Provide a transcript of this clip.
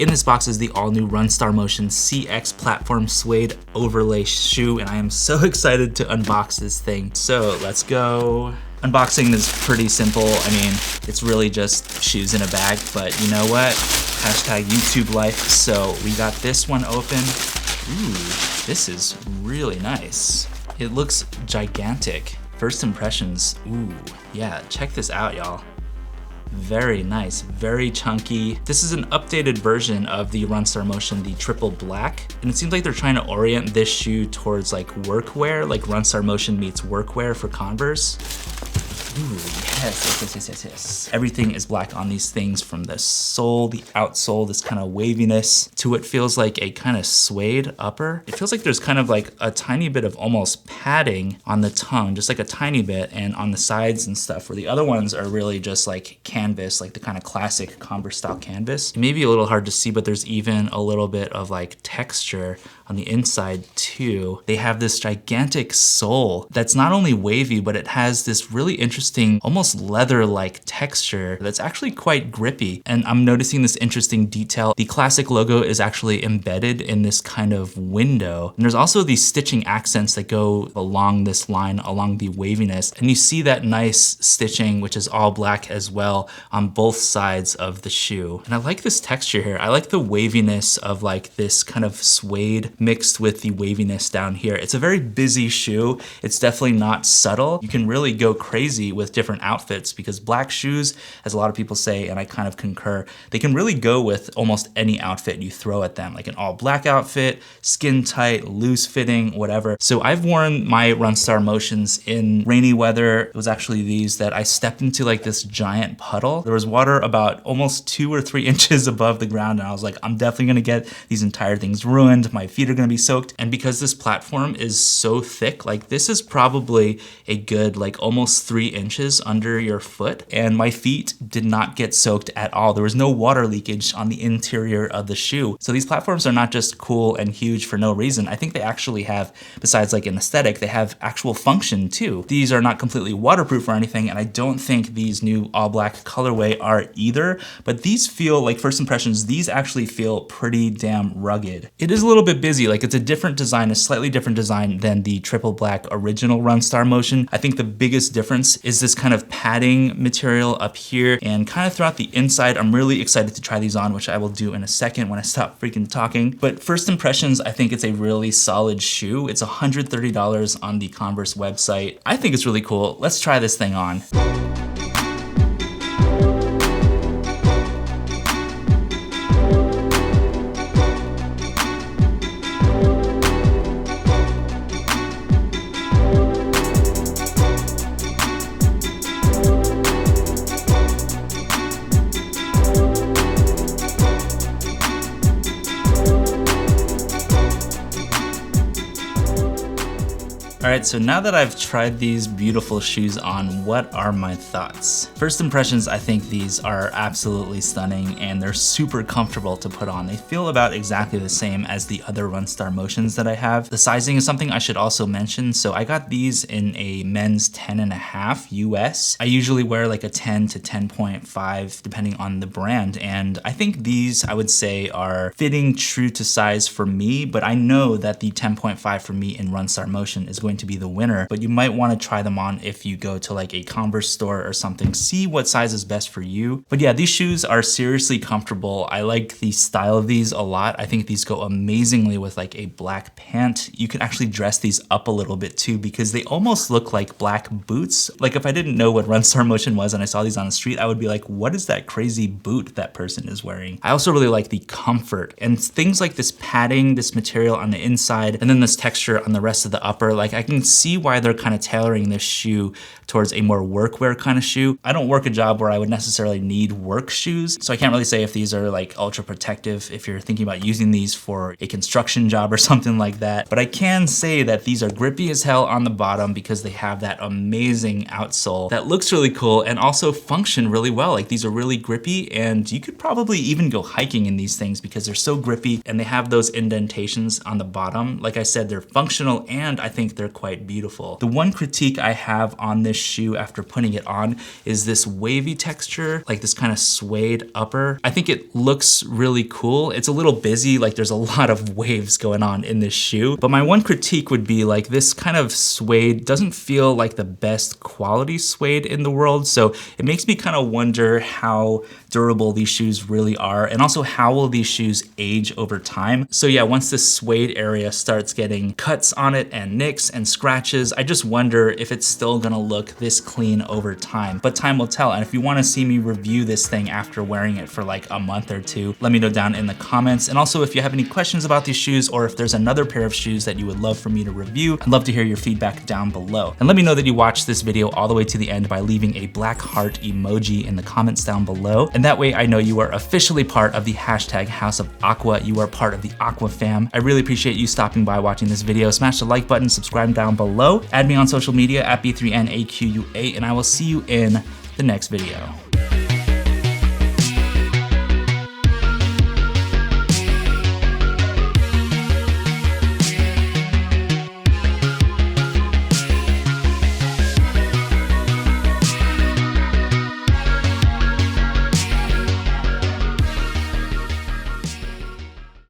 In this box is the all-new Runstar Motion CX platform suede overlay shoe, and I am so excited to unbox this thing. So let's go. Unboxing is pretty simple. I mean, it's really just shoes in a bag, but you know what? Hashtag YouTube life. So we got this one open. Ooh, this is really nice. It looks gigantic. First impressions, ooh, yeah, check this out, y'all. Very nice, very chunky. This is an updated version of the Runstar Motion, the triple black. And it seems like they're trying to orient this shoe towards like workwear, like Runstar Motion meets workwear for Converse. Ooh, yes. Everything is black on these things, from the sole, the outsole, this kind of waviness, to what feels like a kind of suede upper. It feels like there's kind of like a tiny bit of almost padding on the tongue, just like a tiny bit, and on the sides and stuff, where the other ones are really just like canvas, like the kind of classic Converse style canvas. It may be a little hard to see, but there's even a little bit of like texture on the inside too. They have this gigantic sole that's not only wavy, but it has this really interesting, almost leather-like texture that's actually quite grippy. And I'm noticing this interesting detail. The classic logo is actually embedded in this kind of window. And there's also these stitching accents that go along this line, along the waviness. And you see that nice stitching, which is all black as well, on both sides of the shoe. And I like this texture here. I like the waviness of like this kind of suede mixed with the waviness down here. It's a very busy shoe. It's definitely not subtle. You can really go crazy with different outfits, because black shoes, as a lot of people say, and I kind of concur, they can really go with almost any outfit you throw at them, like an all black outfit, skin tight, loose fitting, whatever. So I've worn my Runstar Motions in rainy weather. It was actually these that I stepped into like this giant puddle. There was water about almost 2 or 3 inches above the ground, and I was like, I'm definitely gonna get these entire things ruined. My feet are gonna be soaked. And because this platform is so thick, like this is probably a good like almost 3 inches under your foot, and my feet did not get soaked at all. There was no water leakage on the interior of the shoe. So these platforms are not just cool and huge for no reason. I think they actually have, besides like an aesthetic, they have actual function too. These are not completely waterproof or anything, and I don't think these new all black colorway are either, but these feel like, first impressions, these actually feel pretty damn rugged. It is a little bit busy, like it's a different design, a slightly different design than the triple black original Runstar Motion. I think the biggest difference is this kind of padding material up here and kind of throughout the inside. I'm really excited to try these on, which I will do in a second when I stop freaking talking. But first impressions, I think it's a really solid shoe. It's $130 on the Converse website. I think it's really cool. Let's try this thing on. All right, so now that I've tried these beautiful shoes on, what are my thoughts? First impressions, I think these are absolutely stunning, and they're super comfortable to put on. They feel about exactly the same as the other Runstar Motions that I have. The sizing is something I should also mention. So I got these in a men's 10.5 US. I usually wear like a 10 to 10.5 depending on the brand, and I think these, I would say, are fitting true to size for me, but I know that the 10.5 for me in Runstar Motion is going to be the winner. But you might want to try them on if you go to like a Converse store or something. See what size is best for you. But yeah, these shoes are seriously comfortable. I like the style of these a lot. I think these go amazingly with like a black pant. You can actually dress these up a little bit too, because they almost look like black boots. Like if I didn't know what Runstar Motion was and I saw these on the street, I would be like, what is that crazy boot that person is wearing? I also really like the comfort and things like this padding, this material on the inside, and then this texture on the rest of the upper. Like I can see why they're kind of tailoring this shoe towards a more workwear kind of shoe. I don't work a job where I would necessarily need work shoes, so I can't really say if these are like ultra protective if you're thinking about using these for a construction job or something like that. But I can say that these are grippy as hell on the bottom because they have that amazing outsole that looks really cool and also function really well. Like these are really grippy, and you could probably even go hiking in these things because they're so grippy and they have those indentations on the bottom. Like I said, they're functional, and I think they're quite beautiful. The one critique I have on this shoe after putting it on is this wavy texture, like this kind of suede upper. I think it looks really cool. It's a little busy, like there's a lot of waves going on in this shoe. But my one critique would be like this kind of suede doesn't feel like the best quality suede in the world. So it makes me kind of wonder how durable these shoes really are, and also how will these shoes age over time. So yeah, once this suede area starts getting cuts on it and nicks and scratches, I just wonder if it's still gonna look this clean over time. But time will tell, and if you wanna see me review this thing after wearing it for like a month or two, let me know down in the comments. And also if you have any questions about these shoes, or if there's another pair of shoes that you would love for me to review, I'd love to hear your feedback down below. And let me know that you watched this video all the way to the end by leaving a black heart emoji in the comments down below. And that way I know you are officially part of the hashtag House of Aqua. You are part of the Aqua fam. I really appreciate you stopping by watching this video. Smash the like button, subscribe down below, add me on social media at B3NAQUA, and I will see you in the next video.